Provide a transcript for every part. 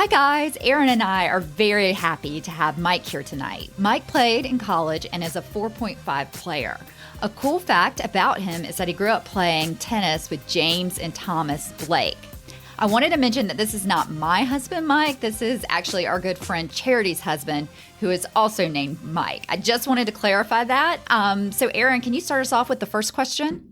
Hi guys, Erin and I are very happy to have Mike here tonight. Mike played in college and is a 4.5 player. A cool fact about him is that he grew up playing tennis with James and Thomas Blake. I wanted to mention that this is not my husband, Mike. This is actually our good friend Charity's husband, who is also named Mike. I just wanted to clarify that. So Erin, can you start us off with the first question?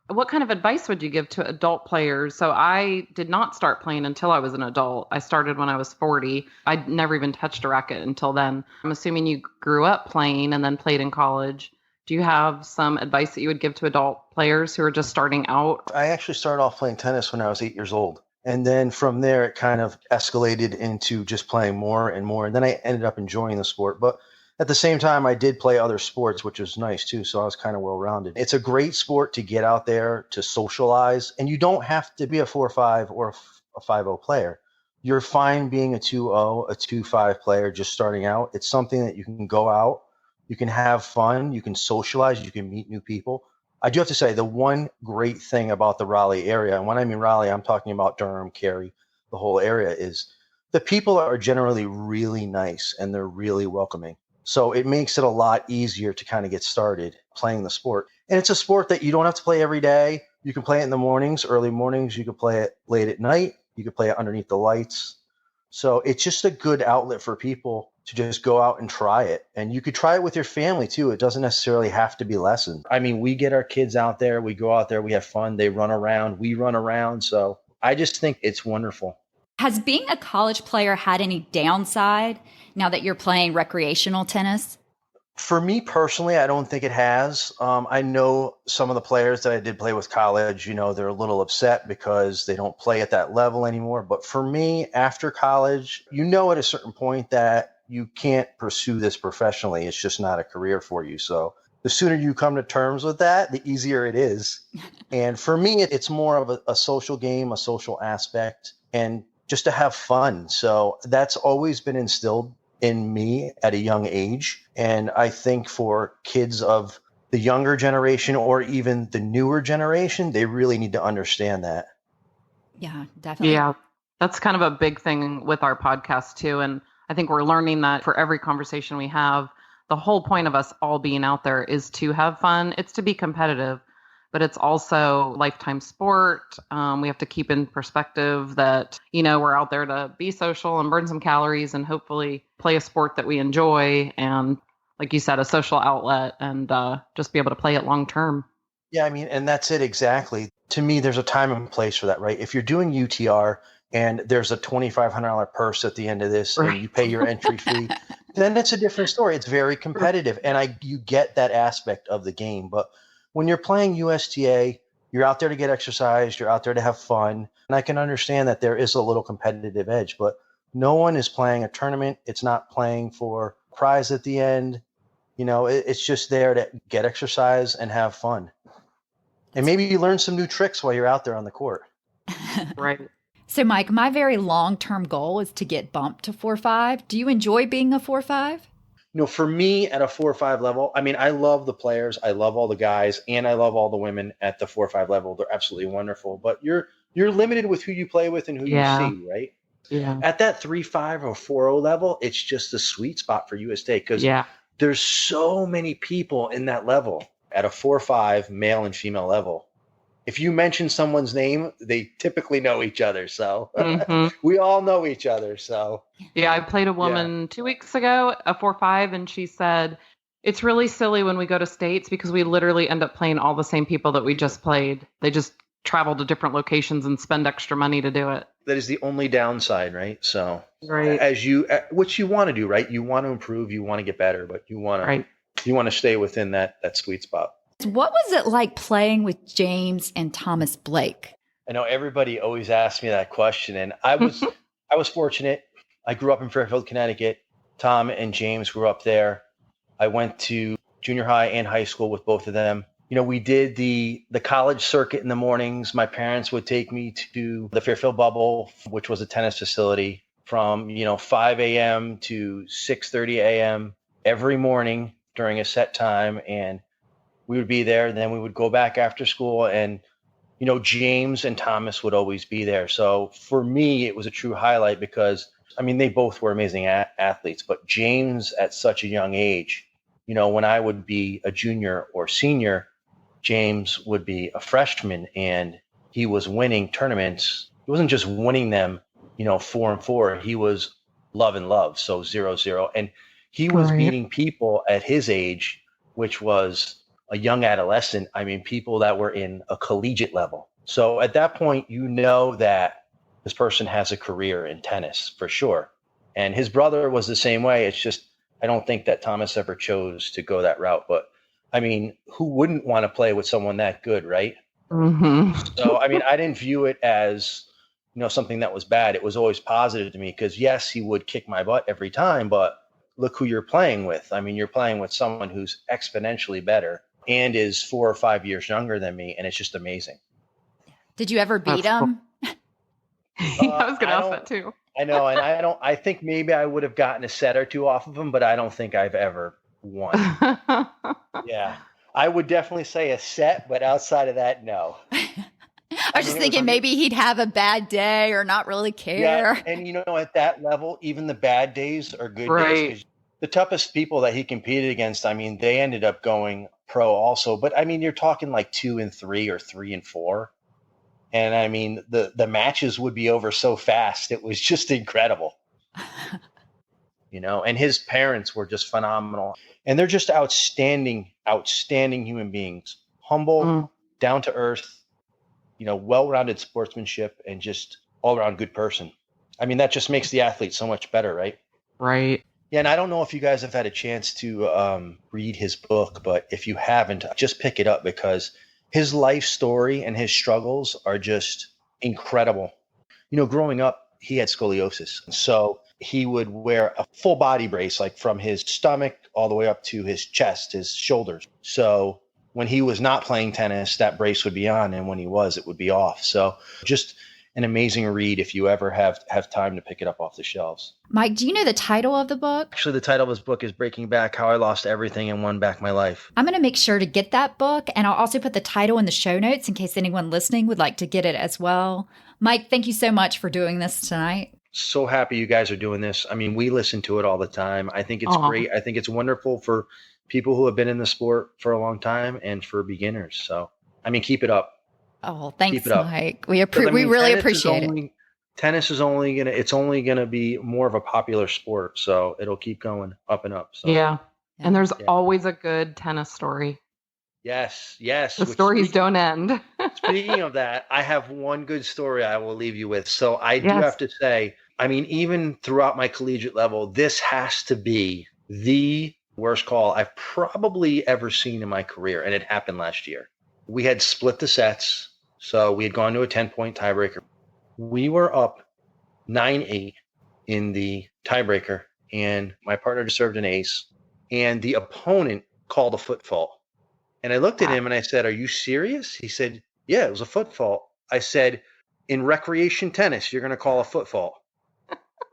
What kind of advice would you give to adult players? So I did not start playing until I was an adult. I started when I was 40. I'd never even touched a racket until then. I'm assuming you grew up playing and then played in college. Do you have some advice that you would give to adult players who are just starting out? I actually started off playing tennis when I was 8 years old. And then from there, it kind of escalated into just playing more and more. And then I ended up enjoying the sport. But at the same time, I did play other sports, which was nice too. So I was kind of well-rounded. It's a great sport to get out there, to socialize. And you don't have to be a 4-5 or a 5-0 player. You're fine being a 2-0, a 2-5 player just starting out. It's something that you can go out, you can have fun, you can socialize, you can meet new people. I do have to say the one great thing about the Raleigh area, and when I mean Raleigh, I'm talking about Durham, Cary, the whole area, is the people are generally really nice and they're really welcoming. So it makes it a lot easier to kind of get started playing the sport. And it's a sport that you don't have to play every day. You can play it in the mornings, early mornings. You can play it late at night. You can play it underneath the lights. So it's just a good outlet for people to just go out and try it. And you could try it with your family too. It doesn't necessarily have to be lessons. I mean, we get our kids out there. We go out there. We have fun. They run around. We run around. So I just think it's wonderful. Has being a college player had any downside now that you're playing recreational tennis? For me personally, I don't think it has. I know some of the players that I did play with college, they're a little upset because they don't play at that level anymore. But for me, after college, at a certain point that you can't pursue this professionally. It's just not a career for you. So the sooner you come to terms with that, the easier it is. And for me, it's more of a social game, a social aspect, and just to have fun. So that's always been instilled in me at a young age. And I think for kids of the younger generation or even the newer generation, they really need to understand that. Yeah, definitely. Yeah, that's kind of a big thing with our podcast too. And I think we're learning that for every conversation we have, the whole point of us all being out there is to have fun. It's to be competitive, but it's also lifetime sport. We have to keep in perspective that, we're out there to be social and burn some calories and hopefully play a sport that we enjoy. And like you said, a social outlet and just be able to play it long term. Yeah, and that's it exactly. To me, there's a time and place for that, right? If you're doing UTR and there's a $2,500 purse at the end of this and you pay your entry fee, then it's a different story. It's very competitive. And you get that aspect of the game. But when you're playing USTA, you're out there to get exercise, you're out there to have fun. And I can understand that there is a little competitive edge, but no one is playing a tournament. It's not playing for a prize at the end. It's just there to get exercise and have fun. And maybe you learn some new tricks while you're out there on the court. Right. So Mike, my very long-term goal is to get bumped to 4-5. Do you enjoy being a 4-5? For me at a 4-5 level, I love the players. I love all the guys and I love all the women at the 4-5 level. They're absolutely wonderful, but you're limited with who you play with and who you see, right? Yeah. At that 3-5 or 4-0 level, it's just the sweet spot for USTA because there's so many people in that level at a 4-5 male and female level. If you mention someone's name, they typically know each other. So we all know each other. So yeah, I played a woman 2 weeks ago, a 4-5, and she said, it's really silly when we go to states because we literally end up playing all the same people that we just played. They just travel to different locations and spend extra money to do it. That is the only downside, right? So right. Which you want to do, right? You want to improve, you want to get better, but you want to stay within that sweet spot. What was it like playing with James and Thomas Blake? I know everybody always asks me that question, and I was fortunate. I grew up in Fairfield, Connecticut. Tom and James grew up there. I went to junior high and high school with both of them. We did the college circuit in the mornings. My parents would take me to the Fairfield Bubble, which was a tennis facility, from 5 a.m. to 6:30 a.m. every morning during a set time, and we would be there, and then we would go back after school, and James and Thomas would always be there. So for me, it was a true highlight because I mean, they both were amazing athletes, but James at such a young age, when I would be a junior or senior, James would be a freshman and he was winning tournaments. He wasn't just winning them, 4-4. He was love and love. So 0-0. And he was beating people at his age, which was a young adolescent. I mean, people that were in a collegiate level. So at that point, that this person has a career in tennis for sure. And his brother was the same way. It's just, I don't think that Thomas ever chose to go that route. But I mean, who wouldn't want to play with someone that good, right? Mm-hmm. So, I mean, I didn't view it as, something that was bad. It was always positive to me because, yes, he would kick my butt every time, but look who you're playing with. I mean, you're playing with someone who's exponentially better and is 4 or 5 years younger than me, and it's just amazing. Did you ever beat him? Cool. I was going to ask that too. I know, and I think maybe I would have gotten a set or two off of him, but I don't think I've ever won. Yeah. I would definitely say a set, but outside of that, no. I was just thinking maybe he'd have a bad day or not really care. Yeah, and at that level, even the bad days are good days. 'Cause the toughest people that he competed against, I mean, they ended up going pro also. But I mean, you're talking like 2-3 or 3-4. And I mean, the matches would be over so fast. It was just incredible. And his parents were just phenomenal. And they're just outstanding human beings. Humble, down to earth, well-rounded sportsmanship, and just all-around good person. I mean, that just makes the athlete so much better, right? Right. Yeah, and I don't know if you guys have had a chance to read his book, but if you haven't, just pick it up because his life story and his struggles are just incredible. Growing up, he had scoliosis. So he would wear a full body brace, like from his stomach all the way up to his chest, his shoulders. So when he was not playing tennis, that brace would be on. And when he was, it would be off. So just an amazing read if you ever have time to pick it up off the shelves. Mike, do you know the title of the book? Actually, the title of his book is Breaking Back: How I Lost Everything and Won Back My Life. I'm going to make sure to get that book, and I'll also put the title in the show notes in case anyone listening would like to get it as well. Mike, thank you so much for doing this tonight. So happy you guys are doing this. I mean, we listen to it all the time. I think it's great. I think it's wonderful for people who have been in the sport for a long time and for beginners. So, I mean, keep it up. Oh, thanks, Mike. We really appreciate it. Tennis is only gonna be more of a popular sport, so it'll keep going up and up. So. Yeah, and there's always a good tennis story. Yes. The stories don't end. Speaking of that, I have one good story I will leave you with. So I do have to say, I mean, even throughout my collegiate level, this has to be the worst call I've probably ever seen in my career, and it happened last year. We had split the sets, so we had gone to a 10-point tiebreaker. We were up 9-8 in the tiebreaker, and my partner just served an ace, and the opponent called a foot fault. And I looked at him and I said, "Are you serious?" He said, "Yeah, it was a foot fault." I said, "In recreation tennis, you're going to call a foot fault?"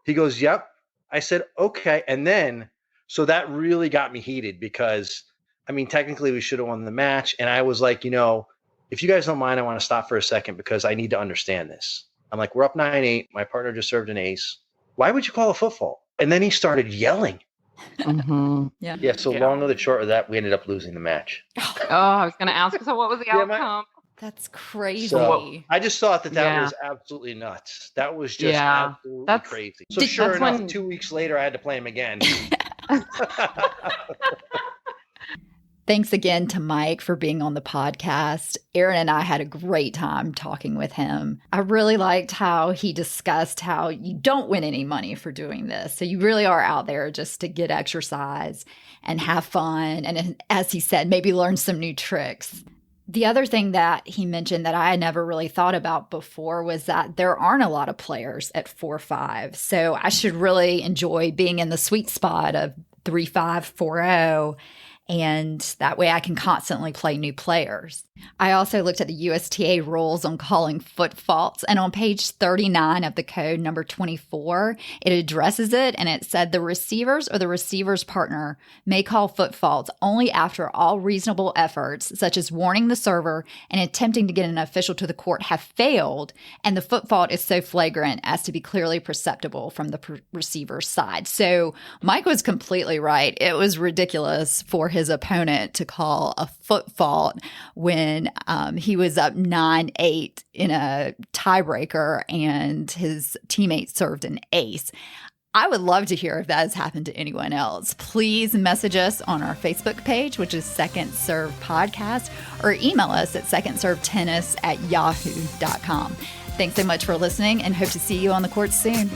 He goes, "Yep." I said, "Okay." And then, so that really got me heated because, I mean, technically we should have won the match. And I was like, if you guys don't mind, I want to stop for a second because I need to understand this. I'm like, we're up 9-8. My partner just served an ace. Why would you call a foot fault? And then he started yelling. Mm-hmm. Yeah. So long or the short of that, we ended up losing the match. Oh, I was going to ask. So what was the outcome? That's crazy. So I just thought that was absolutely nuts. That was just absolutely crazy. So sure enough, 2 weeks later, I had to play him again. Thanks again to Mike for being on the podcast. Aaron and I had a great time talking with him. I really liked how he discussed how you don't win any money for doing this. So you really are out there just to get exercise and have fun. And as he said, maybe learn some new tricks. The other thing that he mentioned that I had never really thought about before was that there aren't a lot of players at 4-5. So I should really enjoy being in the sweet spot of 3-5, 4-0. And that way I can constantly play new players. I also looked at the USTA rules on calling foot faults, and on page 39 of the code number 24, it addresses it, and it said the receivers or the receiver's partner may call foot faults only after all reasonable efforts, such as warning the server and attempting to get an official to the court, have failed, and the foot fault is so flagrant as to be clearly perceptible from the receiver's side. So Mike was completely right. It was ridiculous for his opponent to call a foot fault when he was up 9-8 in a tiebreaker and his teammate served an ace. I would love to hear if that has happened to anyone else. Please message us on our Facebook page, which is Second Serve Podcast, or email us at secondservetennis@yahoo.com. Thanks so much for listening and hope to see you on the court soon.